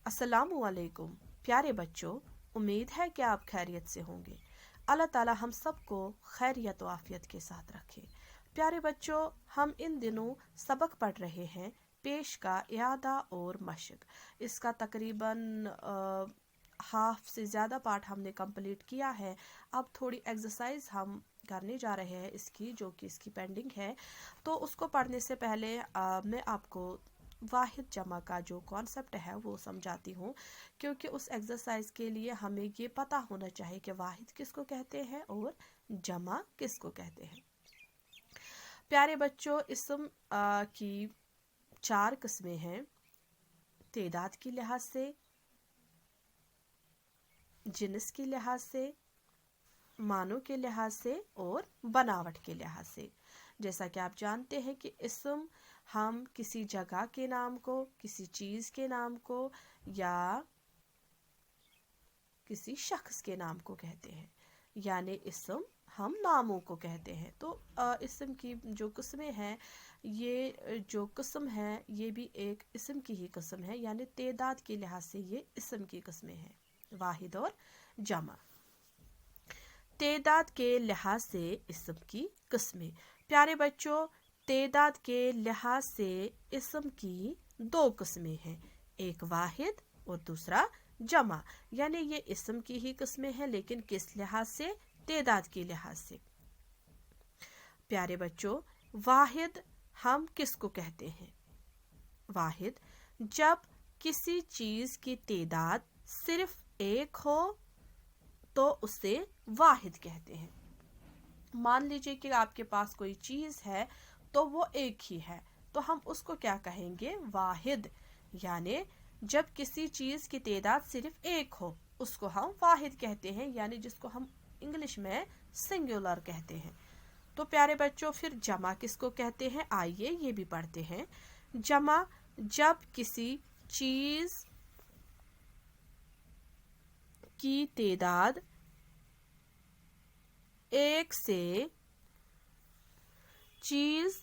अस्सलामु अलैकुम प्यारे बच्चों, उम्मीद है कि आप खैरियत से होंगे। अल्लाह ताला हम सबको खैरियत व आफियत के साथ रखे। प्यारे बच्चों, हम इन दिनों सबक पढ़ रहे हैं पेश का इयादा और मशक। इसका तकरीबन हाफ से ज़्यादा पार्ट हमने कंप्लीट किया है। अब थोड़ी एक्सरसाइज हम करने जा रहे हैं इसकी, जो कि इसकी पेंडिंग है। तो उसको पढ़ने से पहले मैं आपको वाहिद जमा का जो कॉन्सेप्ट है वो समझाती हूँ, क्योंकि उस एक्सरसाइज के लिए हमें ये पता होना चाहिए कि वाहिद किसको कहते हैं और जमा किसको कहते हैं। प्यारे बच्चों, इसम की 4 किस्में हैं: तादाद की लिहाज से, जिन्स की लिहाज से, मानों के लिहाज से और बनावट के लिहाज से। जैसा कि आप जानते हैं कि इसम हम किसी जगह के नाम को, किसी चीज़ के नाम को या किसी शख्स के नाम को कहते हैं, यानी इसम हम नामों को कहते हैं। तो इसम की जो किस्में हैं, ये जो किस्म है ये भी एक इसम की ही किस्म है, यानी तादाद के लिहाज से ये इसम की किस्में हैं, वाहिद और जमा। तादाद के लिहाज से इसम की किस्में। प्यारे बच्चों, तादाद के लिहाज से इसम की 2 किस्में हैं, एक वाहिद और दूसरा जमा। यानी ये इसम की ही किस्में हैं, लेकिन किस लिहाज से? तादाद के लिहाज से। प्यारे बच्चों, वाहिद हम किसको कहते हैं? वाहिद जब किसी चीज की तादाद सिर्फ 1 हो तो उसे वाहिद कहते हैं। मान लीजिए कि आपके पास कोई चीज है तो वो एक ही है, तो हम उसको क्या कहेंगे? वाहिद। यानी जब किसी चीज की तादाद सिर्फ 1 हो उसको हम वाहिद कहते हैं, यानी जिसको हम इंग्लिश में सिंगुलर कहते हैं। तो प्यारे बच्चों, फिर जमा किसको कहते हैं? आइए ये भी पढ़ते हैं। जमा जब किसी चीज की तादाद 1 से चीज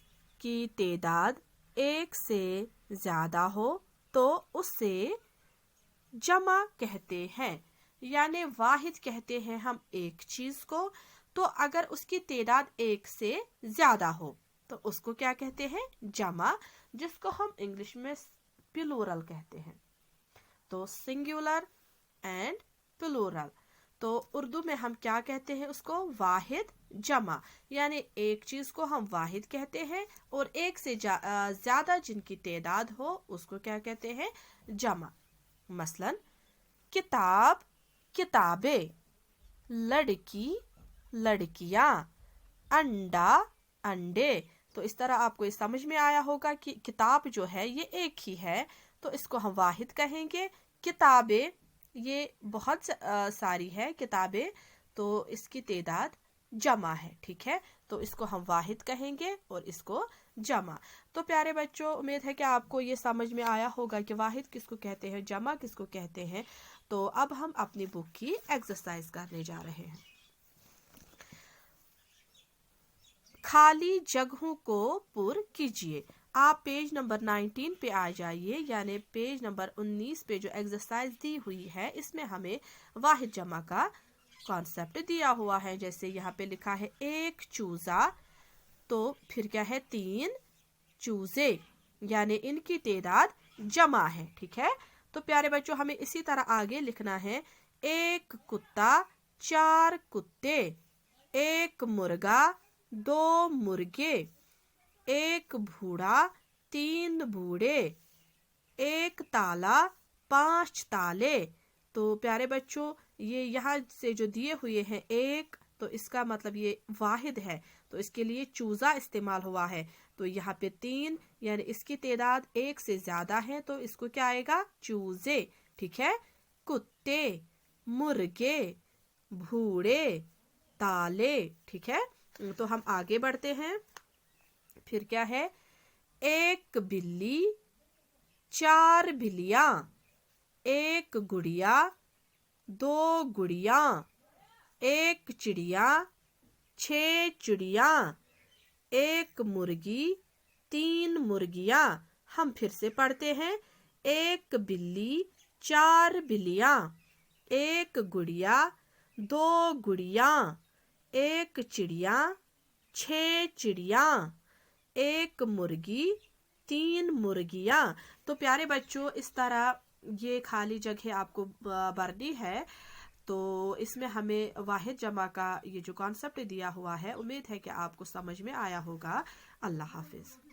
की तादाद 1 से ज्यादा हो तो उसे जमा कहते हैं। यानी वाहिद कहते हैं हम एक चीज को, तो अगर उसकी तादाद 1 से ज्यादा हो तो उसको क्या कहते हैं? जमा, जिसको हम इंग्लिश में प्लूरल कहते हैं। तो सिंगुलर एंड प्लूरल। तो उर्दू में हम क्या कहते हैं? उसको वाहिद जमा। यानी एक चीज को हम वाहिद कहते हैं और 1 से ज्यादा जिनकी तादाद हो उसको क्या कहते हैं? जमा। मसलन किताब किताबें, लड़की लड़कियां, अंडा अंडे। तो इस तरह आपको ये समझ में आया होगा कि किताब जो है ये एक ही है, तो इसको हम वाहिद कहेंगे। किताबें ये बहुत सारी है किताबें, तो इसकी तादाद जमा है, ठीक है। तो इसको हम वाहिद कहेंगे और इसको जमा। तो प्यारे बच्चों, उम्मीद है कि आपको ये समझ में आया होगा कि वाहिद किसको कहते हैं, जमा किसको कहते हैं। तो अब हम अपनी बुक की एक्सरसाइज करने जा रहे हैं। खाली जगहों को पुर कीजिए। आप पेज नंबर 19 पे आ जाइए, यानी पेज नंबर 19 पे जो एक्सरसाइज दी हुई है इसमें हमें वाहिद जमा का कॉन्सेप्ट दिया हुआ है। जैसे यहाँ पे लिखा है 1 चूजा, तो फिर क्या है? 3 चूजे, यानी इनकी तादाद जमा है, ठीक है। तो प्यारे बच्चों, हमें इसी तरह आगे लिखना है 1 कुत्ता, 4 कुत्ते, 1 मुर्गा, 2 मुर्गे, 1 बूढ़ा, 3 बूढ़े, 1 ताला, 5 ताले। तो प्यारे बच्चों, ये यहाँ से जो दिए हुए हैं 1, तो इसका मतलब ये वाहिद है, तो इसके लिए चूजा इस्तेमाल हुआ है। तो यहाँ पे 3, यानी इसकी तादाद 1 से ज्यादा है, तो इसको क्या आएगा? चूजे, ठीक है। कुत्ते, मुर्गे, बूढ़े, ताले, ठीक है। तो हम आगे बढ़ते हैं। फिर क्या है? 1 बिल्ली, 4 बिल्लियां, 1 गुड़िया, 2 गुड़िया, 1 चिड़िया, 6 चिड़िया, 1 मुर्गी, 3 मुर्गियां। हम फिर से पढ़ते हैं। 1 बिल्ली, 4 बिल्लियाँ, 1 गुड़िया, 2 गुड़िया, 1 चिड़िया, 6 चिड़िया, 1 मुर्गी, 3 मुर्गियाँ। तो प्यारे बच्चों, इस तरह ये खाली जगह आपको भरनी है। तो इसमें हमें वाहिद जमा का ये जो कॉन्सेप्ट दिया हुआ है, उम्मीद है कि आपको समझ में आया होगा। अल्लाह हाफिज।